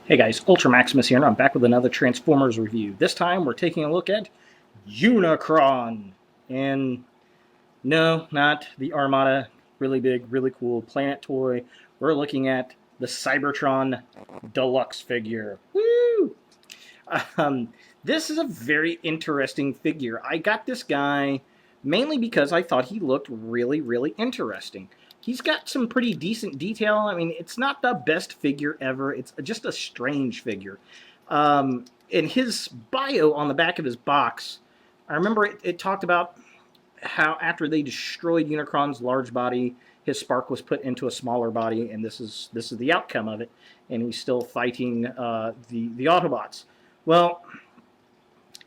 Hey guys, Ultra Maximus here, and I'm back with another Transformers review. This time we're taking a look at Unicron. And no, not the Armada, really big, really cool planet toy. We're looking at the Cybertron deluxe figure. Woo! This is a very interesting figure. I got this guy mainly because I thought he looked really, really interesting. He's got some pretty decent detail. I mean, it's not the best figure ever. It's just a strange figure. In his bio on the back of his box, I remember it talked about how after they destroyed Unicron's large body, his spark was put into a smaller body, and this is the outcome of it. And he's still fighting the Autobots. Well,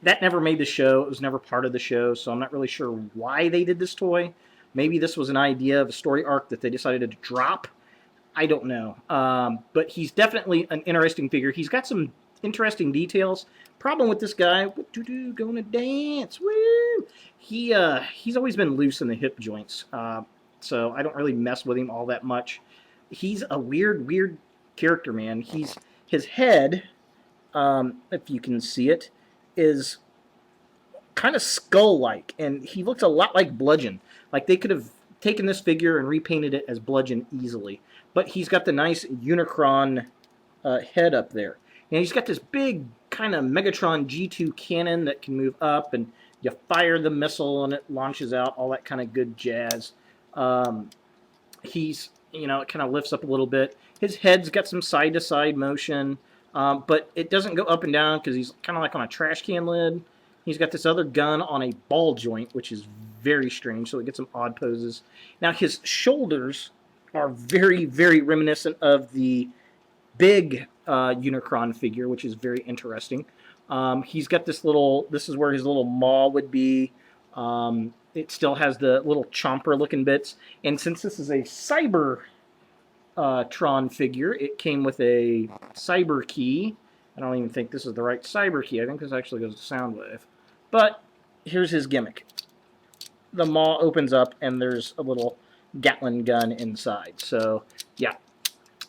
that never made the show. It was never part of the show, so I'm not really sure why they did this toy. Maybe this was an idea of a story arc that they decided to drop. I don't know. But he's definitely an interesting figure. He's got some interesting details. Problem with this guy, what to do? Gonna dance? Woo! He's always been loose in the hip joints, so I don't really mess with him all that much. He's a weird character, man. His head, if you can see it, is kind of skull-like, and he looks a lot like Bludgeon. Like they could have taken this figure and repainted it as Bludgeon easily. But he's got the nice Unicron head up there. And he's got this big kind of Megatron G2 cannon that can move up, and you fire the missile and it launches out, all that kind of good jazz. He's, it kind of lifts up a little bit. His head's got some side-to-side motion, but it doesn't go up and down because he's kind of like on a trash can lid. He's got this other gun on a ball joint, which is very strange, so it gets some odd poses. Now, his shoulders are very, very reminiscent of the big Unicron figure, which is very interesting. He's got this is where his little maw would be. It still has the little chomper-looking bits. And since this is a Cybertron figure, it came with a cyber key. I don't even think this is the right cyber key. I think this actually goes to Soundwave. But here's his gimmick. The maw opens up, and there's a little Gatling gun inside. So, yeah,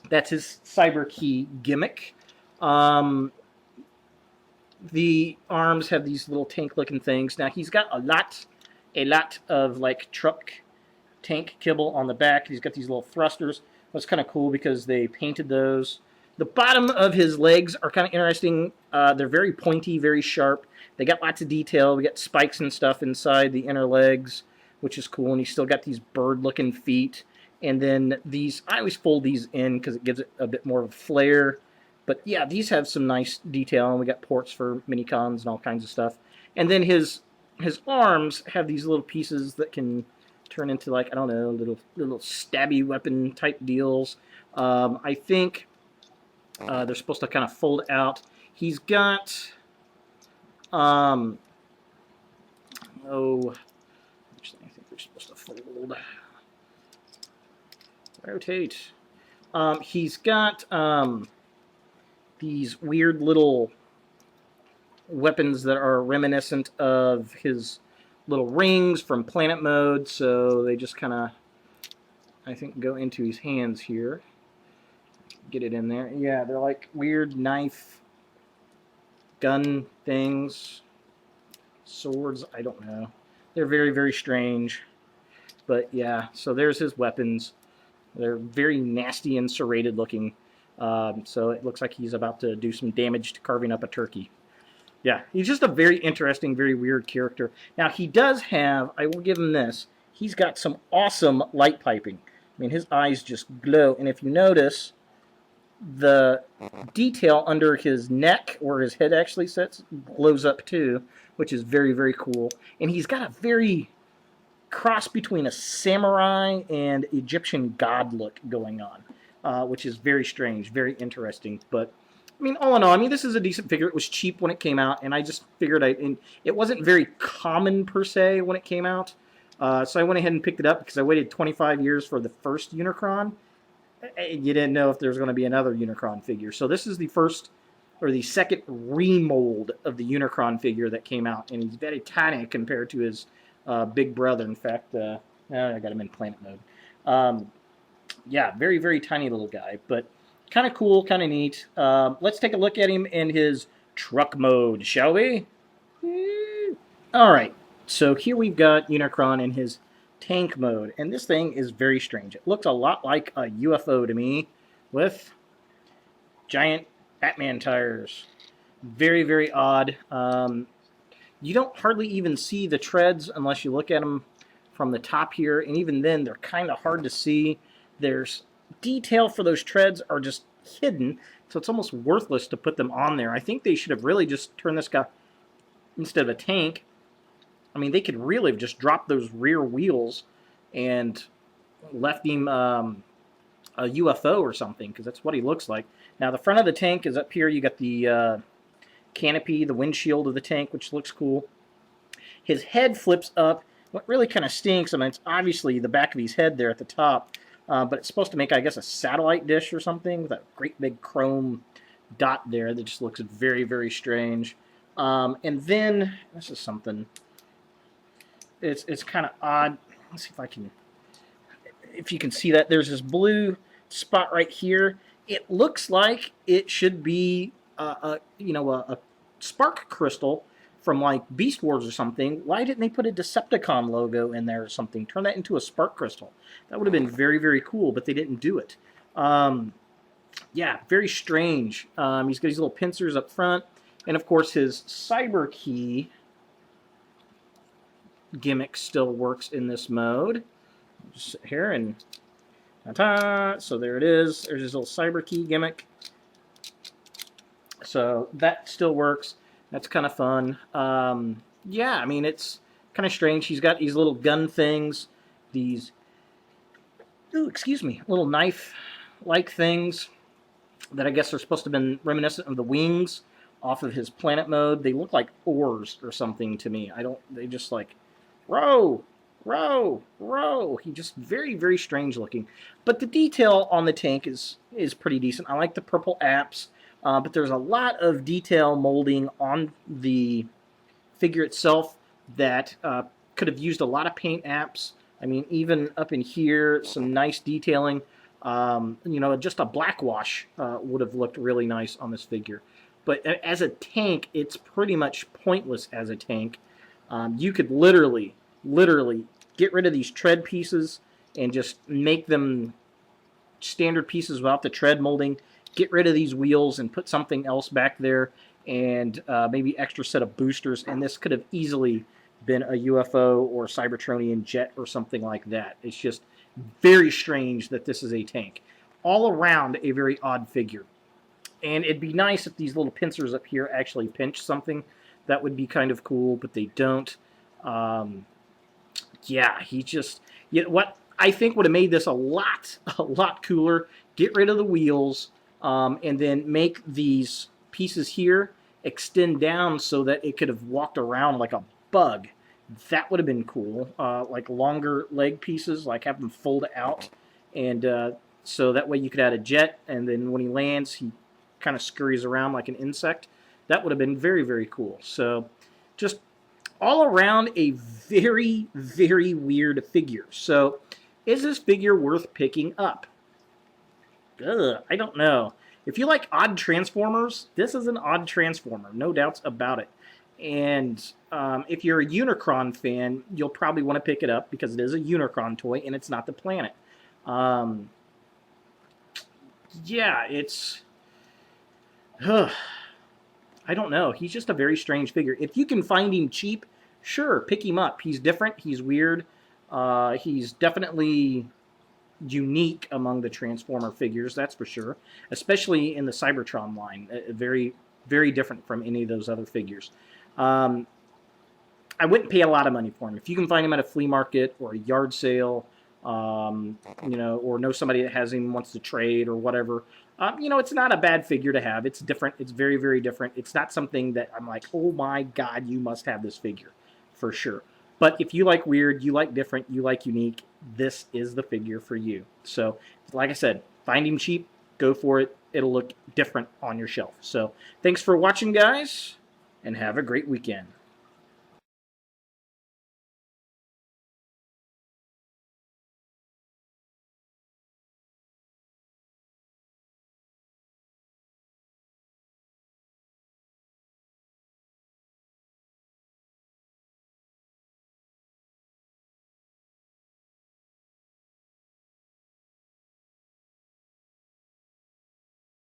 that's his cyber key gimmick. The arms have these little tank-looking things. Now, he's got a lot of, like, truck tank kibble on the back. He's got these little thrusters. That's kind of cool because they painted those. The bottom of his legs are kind of interesting. They're very pointy, very sharp. They got lots of detail. We got spikes and stuff inside the inner legs, which is cool. And he's still got these bird-looking feet. And then these, I always fold these in because it gives it a bit more of a flair. But yeah, these have some nice detail. And we got ports for mini-cons and all kinds of stuff. And then his arms have these little pieces that can turn into, like, I don't know, little stabby weapon type deals. I think they're supposed to kind of fold out. He's got, actually, I think they're supposed to fold. Rotate. He's got these weird little weapons that are reminiscent of his little rings from Planet Mode, so they just kind of, I think, go into his hands here. Get it in there. Yeah, they're like weird knife gun things. Swords, I don't know. They're very, very strange. But yeah, so there's his weapons. They're very nasty and serrated looking. So it looks like he's about to do some damage to carving up a turkey. Yeah, he's just a very interesting, very weird character. Now, he does have, I will give him this, he's got some awesome light piping. I mean, his eyes just glow. And if you notice, the detail under his neck, where his head actually sits, glows up too, which is very, very cool. And he's got a very cross between a samurai and Egyptian god look going on, which is very strange, very interesting. But I mean, all in all, I mean, this is a decent figure. It was cheap when it came out, and I just figured it wasn't very common per se when it came out. So I went ahead and picked it up because I waited 25 years for the first Unicron. You didn't know if there was going to be another Unicron figure. So this is the first or the second remold of the Unicron figure that came out, and he's very tiny compared to his big brother. In fact, I got him in Planet Mode. Yeah, very, very tiny little guy, but kind of cool, kind of neat. Let's take a look at him in his truck mode, shall we? All right, so here we've got Unicron in his tank mode, and this thing is very strange. It looks a lot like a UFO to me, with giant Batman tires. Very, very odd. You don't hardly even see the treads unless you look at them from the top here, and even then they're kind of hard to see. There's detail for those treads are just hidden, so it's almost worthless to put them on there. I think they should have really just turned this guy, instead of a tank, I mean, they could really have just dropped those rear wheels and left him a UFO or something, because that's what he looks like. Now, the front of the tank is up here. You got the canopy, the windshield of the tank, which looks cool. His head flips up. What really kind of stinks, I mean, it's obviously the back of his head there at the top, but it's supposed to make, I guess, a satellite dish or something with a great big chrome dot there that just looks very, very strange. And then, this is something, it's kind of odd. Let's see if you can see that. There's this blue spot right here. It looks like it should be a spark crystal from like Beast Wars or something. Why didn't they put a Decepticon logo in there or something? Turn that into a spark crystal. That would have been very, very cool, but they didn't do it. Yeah, very strange. He's got these little pincers up front, and of course his cyber key gimmick still works in this mode. Just sit here and ta-ta! So there it is. There's his little cyber key gimmick. So that still works. That's kind of fun. Yeah, I mean, it's kind of strange. He's got these little gun things, these, little knife-like things that I guess are supposed to have been reminiscent of the wings off of his planet mode. They look like oars or something to me. They just like, row, row, row. He just very, very strange looking. But the detail on the tank is pretty decent. I like the purple apps. But there's a lot of detail molding on the figure itself that could have used a lot of paint apps. I mean, even up in here, some nice detailing. Just a black wash would have looked really nice on this figure. But as a tank, it's pretty much pointless as a tank. You could literally get rid of these tread pieces and just make them standard pieces without the tread molding. Get rid of these wheels and put something else back there, and maybe extra set of boosters, and this could have easily been a UFO or Cybertronian jet or something like that. It's just very strange that this is a tank. All around a very odd figure. And it'd be nice if these little pincers up here actually pinch something. That would be kind of cool, but they don't. Yeah, what I think would have made this a lot cooler. Get rid of the wheels. And then make these pieces here extend down so that it could have walked around like a bug. That would have been cool. Like longer leg pieces, like have them fold out. And so that way you could add a jet, and then when he lands, he kind of scurries around like an insect. That would have been very, very cool. So just all around a very, very weird figure. So is this figure worth picking up? I don't know. If you like odd Transformers, this is an odd Transformer, no doubts about it. And if you're a Unicron fan, you'll probably want to pick it up because it is a Unicron toy and it's not the planet. Yeah, it's... I don't know. He's just a very strange figure. If you can find him cheap, sure, pick him up. He's different. He's weird. He's definitely unique among the Transformer figures, that's for sure. Especially in the Cybertron line. Very, very different from any of those other figures. I wouldn't pay a lot of money for him. If you can find him at a flea market or a yard sale, or know somebody that has him, wants to trade or whatever, it's not a bad figure to have. It's different. It's very, very different. It's not something that I'm like, oh my God, you must have this figure, for sure. But if you like weird, you like different, you like unique, this is the figure for you. So, like I said, find him cheap, go for it. It'll look different on your shelf. So, thanks for watching, guys, and have a great weekend.